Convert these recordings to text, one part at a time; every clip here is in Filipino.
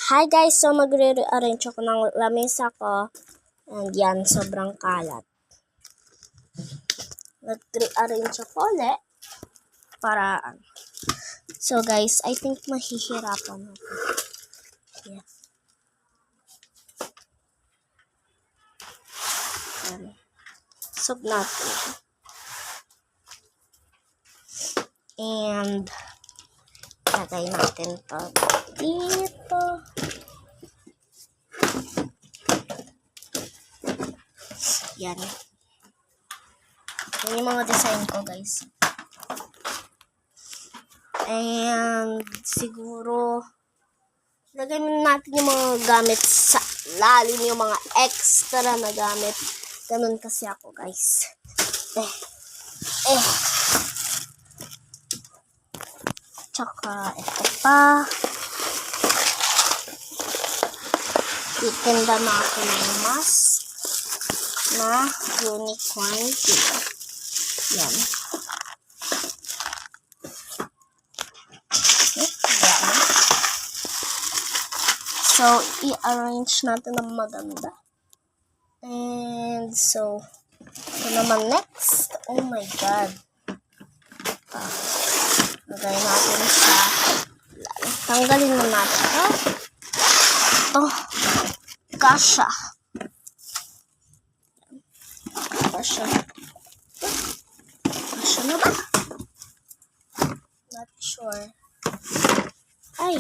Hi guys! So magre-rearrange ako ng lamesa ko. And yan, sobrang kalat. Nag-rearrange ako ulit. Para, so guys, I think mahihirapan ako. Yeah. Yan. Sub natin. And, lagay natin to dito. Yan. Yan yung mga design ko, guys. And, siguro, lagay natin yung mga gamit sa lalim, yung mga extra na gamit. Ganun kasi ako, guys. Tsaka, ito pa. Itinda na ako ng mask na unicorn tea. Yan. Yan. So, i-arrange natin ng maganda. And so, ito naman next. Oh my God. Lagay natin sa tanggalin na natin ito. Ito. Kasha. Kasha. Kasha na ba? Not sure. Ay.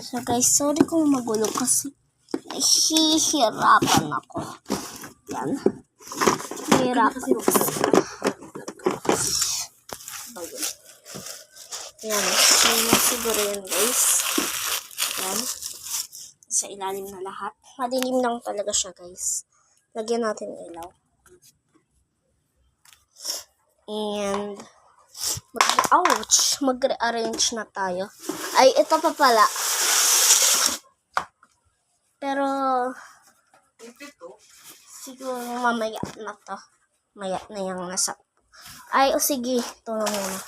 So guys, sorry kung magulo kasi nahihirapan ako. Yan. Hirapan. Yan. So, siguro yan guys. Yan. Sa ilalim na lahat. Madilim lang talaga siya guys. Lagyan natin ilaw. And, ouch! Mag-rearrange na tayo. Ay, ito pa pala. Pero, siguro mamaya na to. Maya na yung nasa. Ay, o sige. Ito na muna.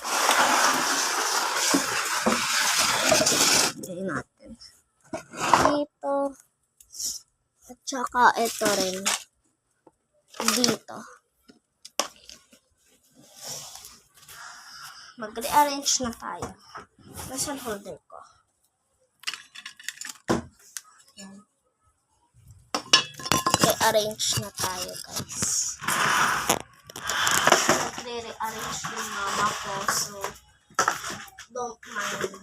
Lagyan natin. Dito. At saka ito rin. Dito. Mag-rearrange na tayo. Nasaan holder ko? Yan. Re-arrange na tayo, guys. Magre-rearrange yung mama ko, so don't mind.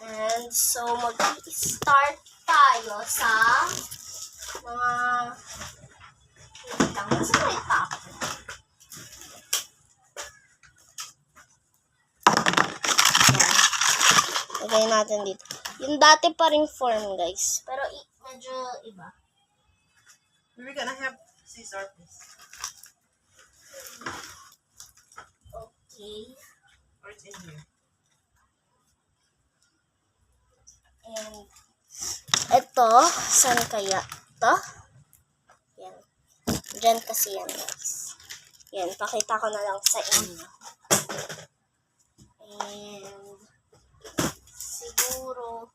And so, mag-start tayo sa mga nasa may top. Lagay natin dito. Yung dati pa ring form, guys. Pero medyo iba. We're gonna have scissors, please. Okay. Or it's in here. And ito, saan kaya? Ito? Yan. Diyan kasi yan, guys. Yan, pakita ko na lang sa inyo. And siguro,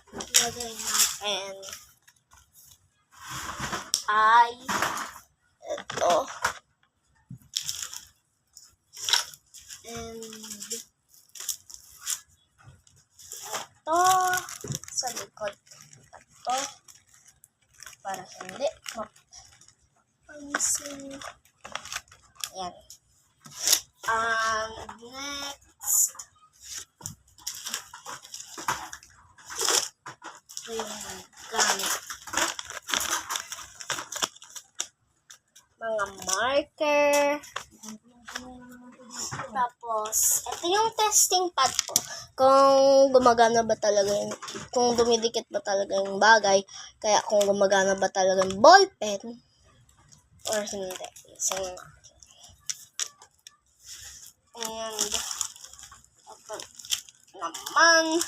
lagay natin ay ito. And ito sa likod. Ito para hindi mapansin. Ayan. Next, ito yung gamit. Mga marker. Tapos, ito yung testing pad ko. Kung gumagana ba talaga yung, kung dumidikit ba talaga yung bagay, kaya kung gumagana ba talaga yung ballpen, or hindi. Isang natin. And, ito naman.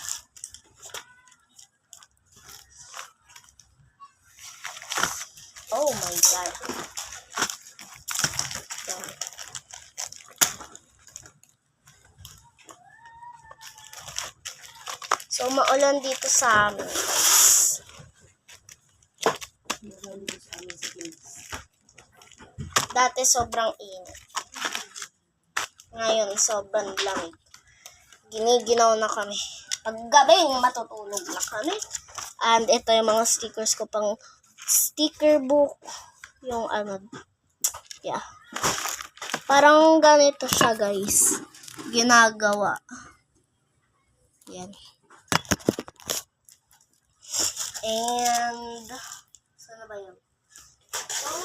Oh my God. So, maulan dito sa amin. Dati sobrang init. Ngayon, sobrang lamig. Giniginaw na kami. Paggabi, matutulog na kami. And ito yung mga stickers ko pang sticker book. Yung ano, yeah. Parang ganito siya, guys. Ginagawa. Yan. And, saan ba yun?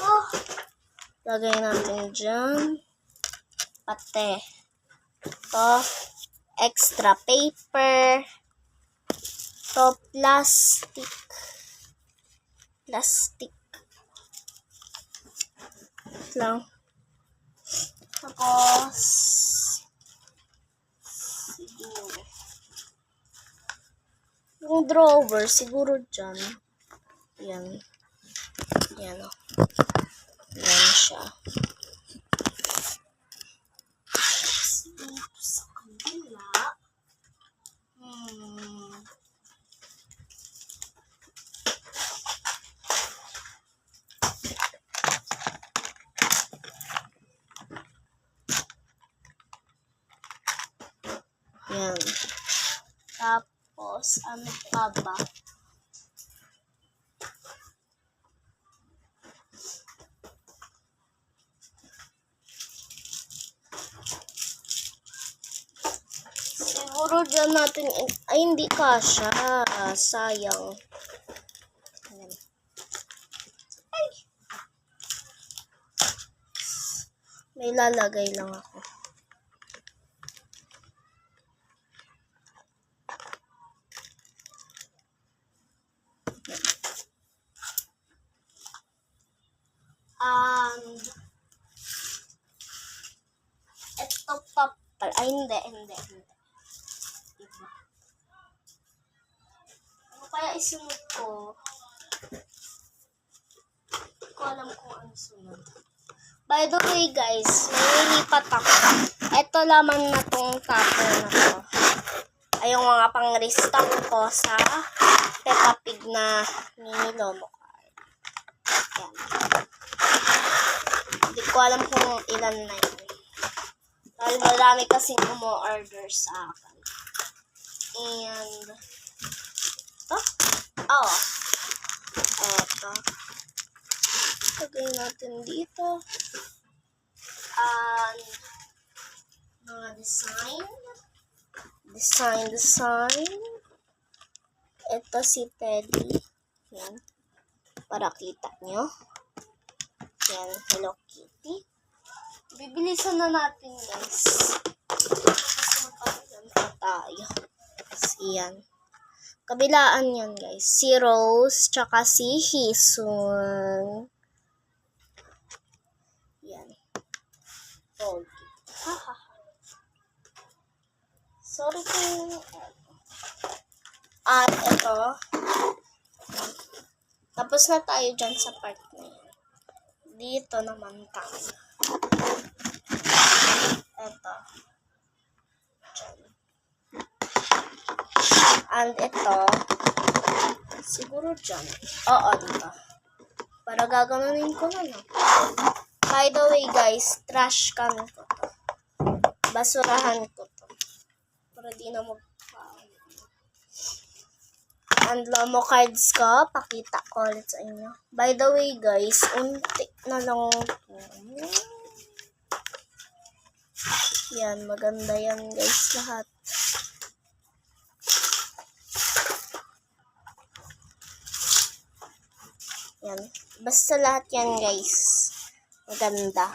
Oh, lagay natin dyan. Pate. Ito, extra paper. Ito, plastic. Plastic. Lang. Tapos, siguro. Yung drawer, siguro dyan. Yan. Yan o. Yan siya. Dito sa kabila. Yan. Tapos, ano pa ba? Siguro dyan natin, ay hindi kasha. Sayang. Ayan. Ay! May lalagay lang ako. And, ito pa pala. Ay, hindi. Diba? Ano kaya isunod ko? Hindi ko alam kung ano sunod. By the way, guys, nililipat ako. Ito laman na tong tupper na to. Ay, yung mga pang-restock ko sa Peppa Pig na mini Lomo card. Yan. Hindi ko alam kung ilan na yun. Dahil marami kasing umo-order sa akin. And, oh, eto. Lagay natin dito. And, mga design. Ito si Teddy. Yan. Para kita nyo. Yan, Hello Kitty. Bibilisan na natin, guys. Kasi magpapagyan pa tayo. Yan. Kabilaan yan, guys. Si Rose, tsaka si Hisun. Yan. Pogi. Sorry kung... At ito. Tapos na tayo dyan sa part na yan. Dito naman tayo. Ito. Dyan. And ito. Siguro dyan. Oo, dito. Para gaganunin ko na, no? By the way, guys, trash can ko to. Basurahan ko to. Para di na and Lomo cards ko, pakita ko ulit sa inyo. By the way, guys, unti na lang ito. Yan, maganda yan, guys, lahat. Yan. Basta lahat yan, guys. Maganda.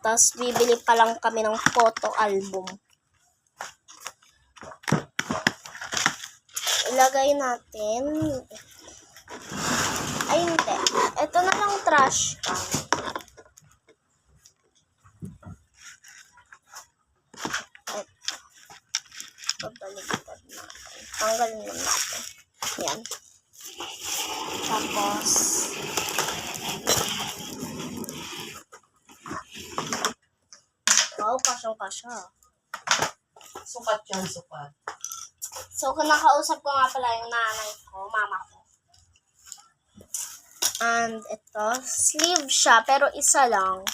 Tapos bibili pa lang kami ng photo album. Ilagay natin. Ay, hindi. Ito na lang trash can. Ito. Babaliktad natin. Tanggalin na natin. Yan. Tapos, wow, kasyang-kasya. Sukat yan, sukat. So, kinakausap ko nga pala yung nanay ko, mama ko. And ito, sleeve siya, pero isa lang.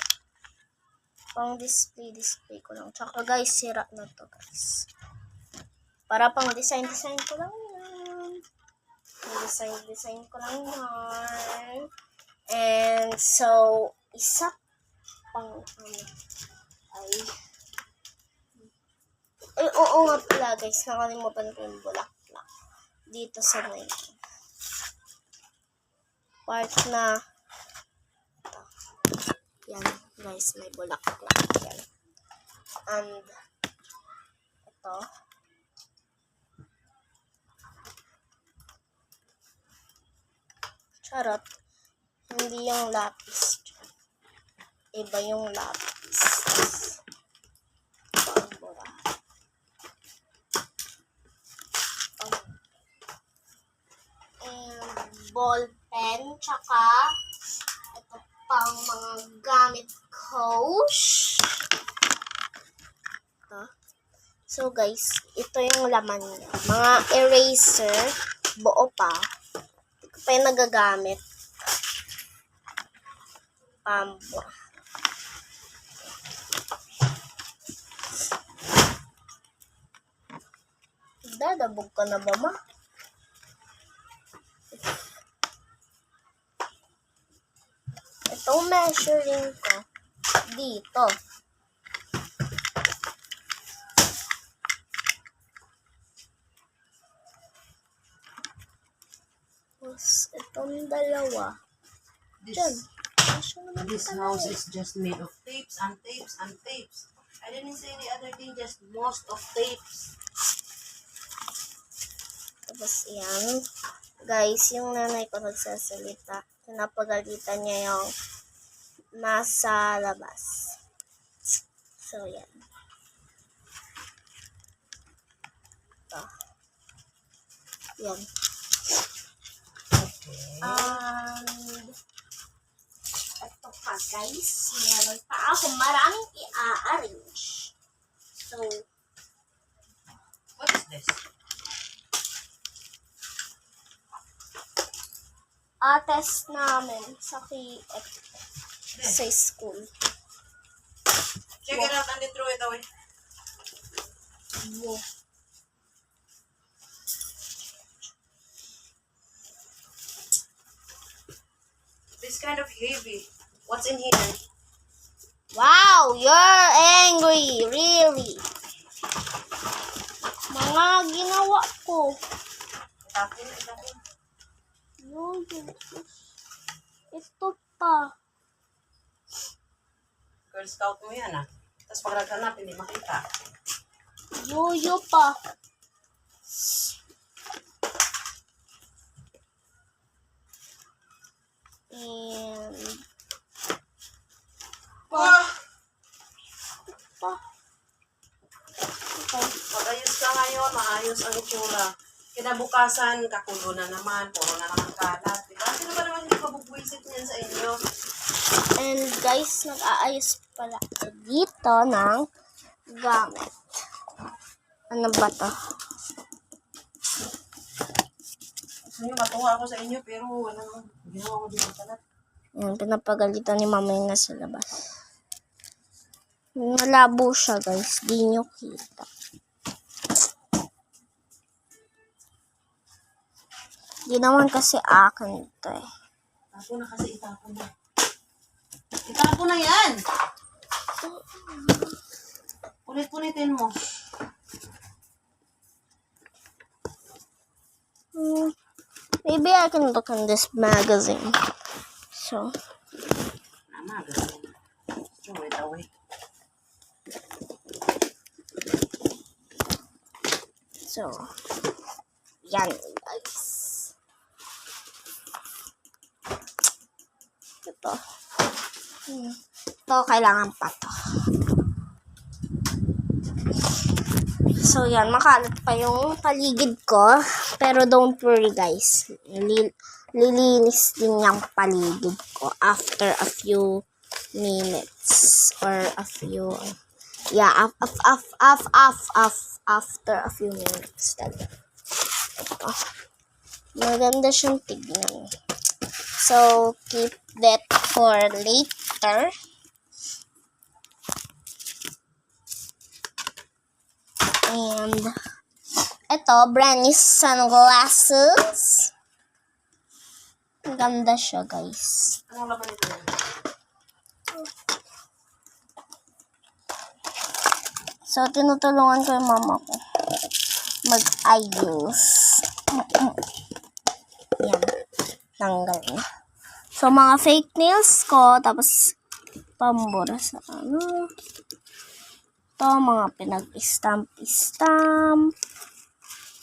Pang display ko lang. Tsaka guys, sira na to guys. Para pang design ko lang yan. Design ko lang yan. And so, isa pang ay, oo nga pala guys, nakalimutan ko yung bulaklak. Dito sa may part na ito. Yan guys, may bulaklak. Yan. And ito. Charot. Hindi yung lapis. Iba yung lapis. Pambura. And ball pen. Tsaka ito pang mga gamit ko. Ito. So guys, ito yung laman niya. Mga eraser. Buo pa. Hindi ko pa yung nagagamit. Pambura. Dadabog ka na ba, ma? Itong measuring ko dito. Tapos itong dalawa. Diyan. This house is just made of tapes and tapes and tapes. I didn't say the other thing, just most of tapes. Tapos yan. Guys, yung nanay ko nagsasalita. Pinapagalitan niya yung nasa labas. So, yan. Ito. Yan. And ito pa guys. Meron pa ako maraming i-arrange. So, What is this? test namin sa sa school. Check it out and then throw it away. Wow. This kind of heavy. What's in here? Wow, you're angry, really. Mga ginawa ko. Itapon, itapon. Ito pa. Girl Scout mo yan ah. Tapos pag naghanap, hindi makita. Yoyo pa. And Ah! pa. Ito. Pag-ayos ka ngayon, maayos ang itsura. Kinabukasan, kakulo na naman, puro na naman kalat. Diba? Sino ba naman hindi mabubwisit niyan sa inyo? And guys, nag-aayos pala ako dito ng gamit. Ano ba to? Gusto nyo, matuwa ako sa inyo, pero wala nang ginawa ko dito kalat. Yan, pinapagalitan ni mama yung nasa labas. Malabo siya guys, di nyo kita. Di naman kasi akin ito eh. Tapo na kasi, itapo na. Itapo na yan! Punit-punitin mo. Maybe I can look in this magazine. So, Mama, ganun. Throw it away. so, yan guys. Ito. Ito, kailangan pa to. So, yan. Makalat pa yung paligid ko. Pero don't worry, guys. Lilinis din yung paligid ko after a few minutes or a few Yeah, after a few minutes talaga. Ito. Maganda siyang tignan. So, keep that for later. And, ito, brand new sunglasses. Ang ganda siya, guys. Anong laman ito? So, tinutulungan ko yung mama ko mag-ayos. Yan. Tanggal na. So, mga fake nails ko, tapos pambura sa ano. Ito, mga pinag-stamp.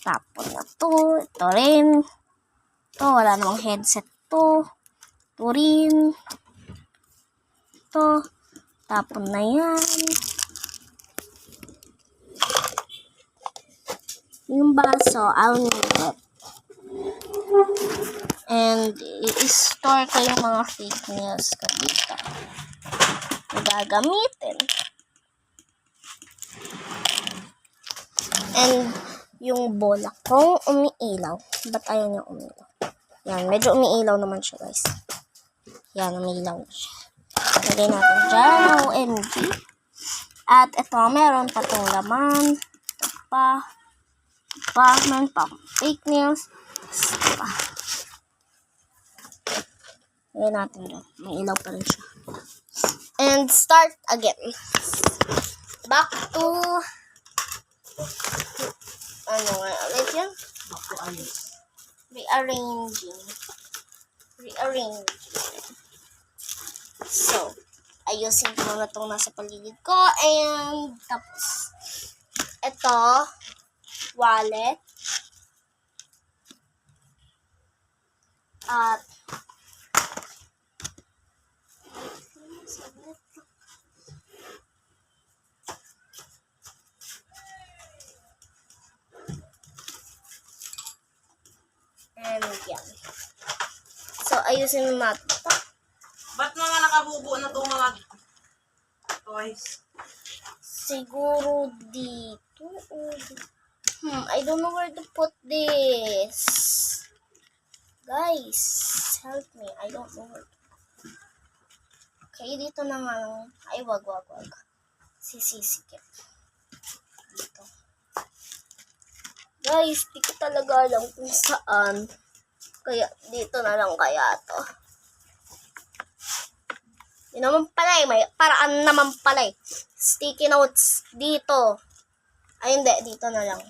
Tapon na to. Ito rin. Ito, wala namang headset to. Ito rin. Ito. Tapon na yan. Yung baso, I'll need it. And, i-store ko yung mga fake nails ko dito. Gagamitin. And, yung bola kong umiilaw. Ba't ayaw niya umiilaw? Yan, medyo umiilaw naman siya, guys. Yan, umiilaw na siya. Lagay natin dyan, OMG. At ito, meron pa itong laman. Ito pa. Meron pa fake nails. Ito pa. Lagay natin dyan. May ilaw pa rin siya. And start again. Back to... Ano nga ulit yan? Ako ayos. Rearranging. So, ayusin ko muna itong nasa paligid ko. And, tapos, ito, wallet. At, and yan. So, ayusin mo natin ito. Ba't mga nakabubo na itong mga toys? Siguro dito. I don't know where to put this. Guys, help me. I don't know where to put. Okay, dito na nga lang. Ay, wag. Sisisikip. Dito. Guys, di ko talaga alam kung saan. Kaya, dito na lang kaya to. Yun naman pala eh. May paraan naman pala eh. Sticky notes dito. Ay, hindi. Dito na lang.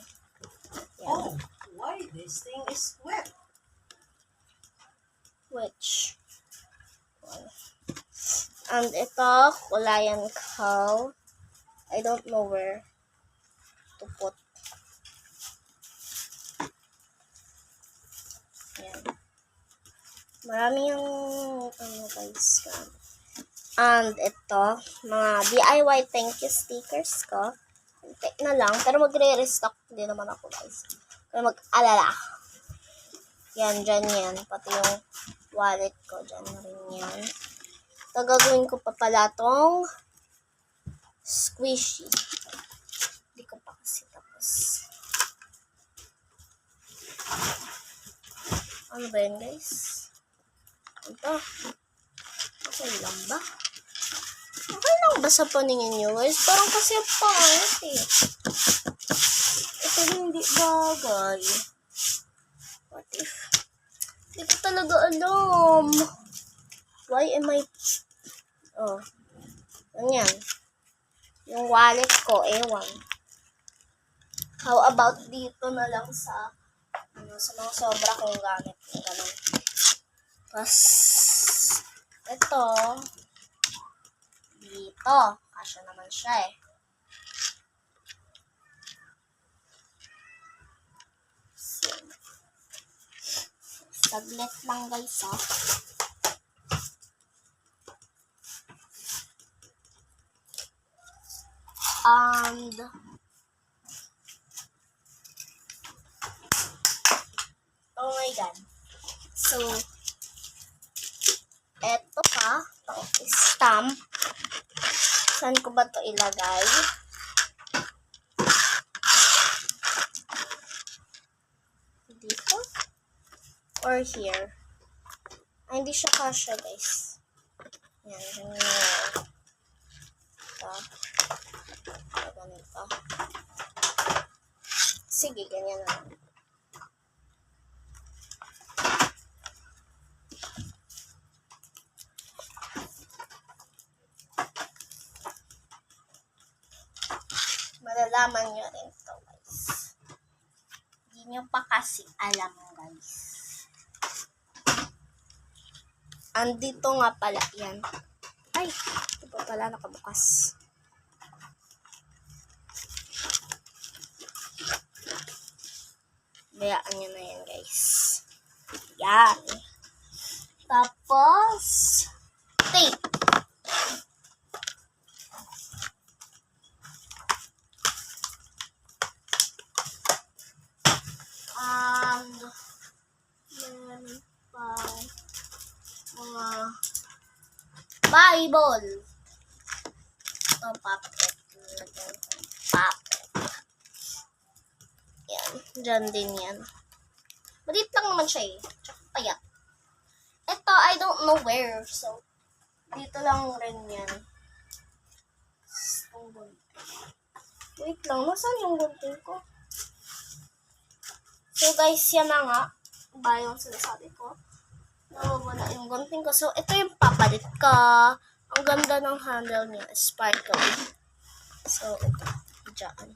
Yan. Oh, why this thing is wet? Which one? And ito, kulayan cow. I don't know where to put. Yan. Marami yung guys. And ito, mga DIY thank you stickers ko. Hinti na lang. Pero magre-restock din naman ako, guys. Kaya mag-alala. Yan, dyan yan. Pati yung wallet ko. Dyan na rin yan. So, gagawin ko pa pala tong squishy. Hindi ko pa kasi tapos. Ano ba yan, guys? Ito. Okay lang ba? Okay lang ba sa paningin nyo, guys? Parang kasi pangit eh. Ito hindi bagay. What if? Hindi ko talaga alam. Why am I... Oh. Ganyan. Yung wallet ko, ewan. How about dito na lang sa... sa mga sobra kong gamit. Ganun. Tapos... ito, dito. Kasya naman siya eh. So, saglit lang guys ha. And, oh my god. So, eto pa, itong stamp. Saan ko ba to ilagay? or here. Ay, hindi siya kasya, guys. Yan, ganyan. Ito. Ganito. Sige, ganyan na lang. Malalaman nyo rin ito, guys. Hindi nyo pa kasi alam, guys. Andito nga pala yan. Ay, ito pa pala nakabukas. Bayaan nyo na yan, guys. Yan. Tapos, tape. And, meron pa mga Bible. Ito, puppet. Puppet. Yan. Diyan din yan. Maliit lang naman siya eh. Tsaka payat. Ito, I don't know where. So, dito lang rin yan. Wait lang. Nasaan yung gunting ko? So, guys, yan na nga. Ba yung sinasabi ko? Nawawala yung gunting ko. So, ito yung papalit ka. Ang ganda ng handle niya. Sparkly. So, ito. Diyan.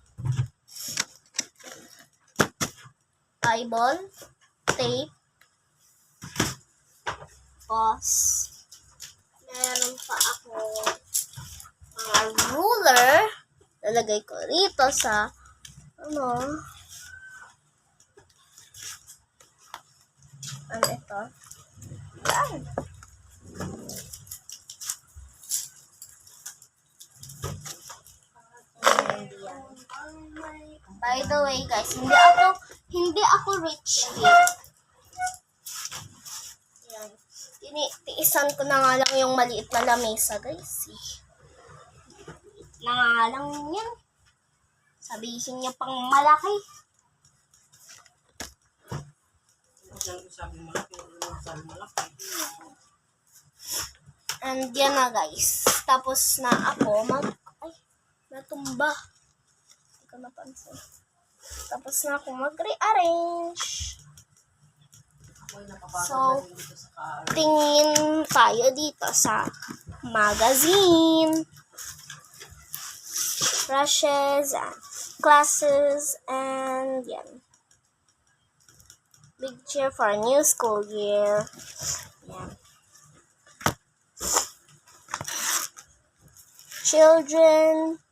Bible. Tape. Pause. Meron pa ako ruler. Lalagay ko rito sa ano ito? Yan. By the way, guys, hindi ako rich kid. Yan. Tiisan ko na nga lang yung maliit na lamesa, guys. Maliit na nga lang yan. Sabihin niyo pang malaki. And yan na, guys. Tapos na ako ay, natumba. Hindi ko napansin. Tapos na ako mag-rearrange. So, tingin tayo dito sa magazine. Brushes and classes and yan. Big chair for a new school year. Yan. Children.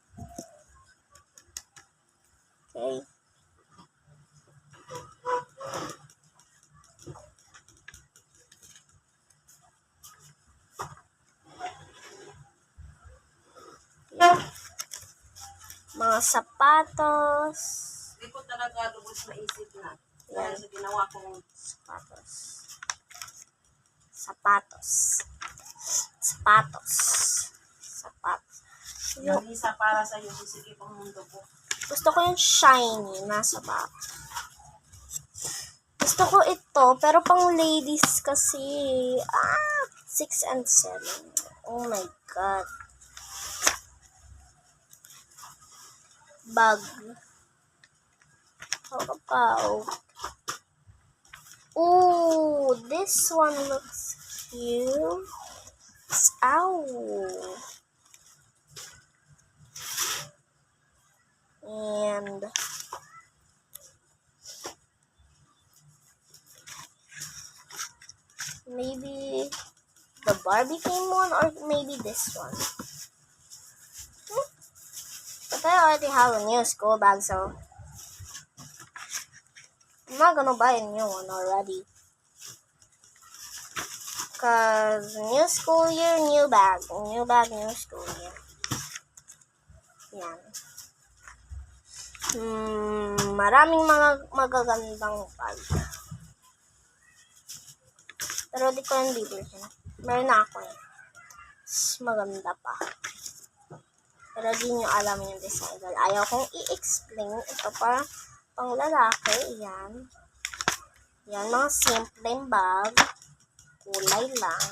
Okay. Yan. Mga sapatos. Hindi ko talaga lubos maisip na. Dahil sa ginawa kong Sapatos. Sapatos. Sapatos. Sapatos. yung isa para sa iyo, sige pang mundo ko. Gusto ko yung shiny na sapatos. Gusto ko ito, pero pang ladies kasi. 6 and 7. Oh my God. Bag. How about? Oh, this one looks cute. Ow. And maybe the Barbie theme one, or maybe this one. But I already have a new school bag, so I'm not gonna buy a new one already. Cause new school year, new bag. New bag, new school year. Yan. Maraming mga magagandang bag. Pero di ko yung bibilhin. Meron na ako eh. Mas maganda pa. Pero di nyo alam yung design. Ayaw kong i-explain. Ito para pang lalaki. Yan. Yan, mga simpleng bag. Kulay lang.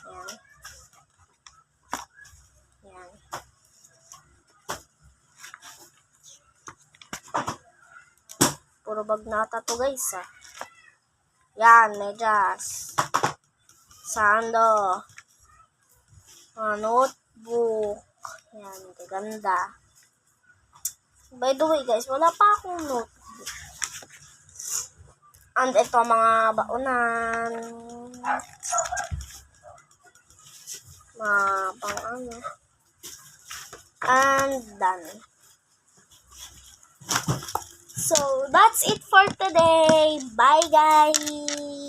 Yan. Yan. Puro bag nata to guys ah. Yan, medyas. Sando. Notebook. Yan, gaganda. By the way guys, wala pa akong notebook. And ito mga baunan. Mga pang ano. And done. So, that's it for today. Bye guys!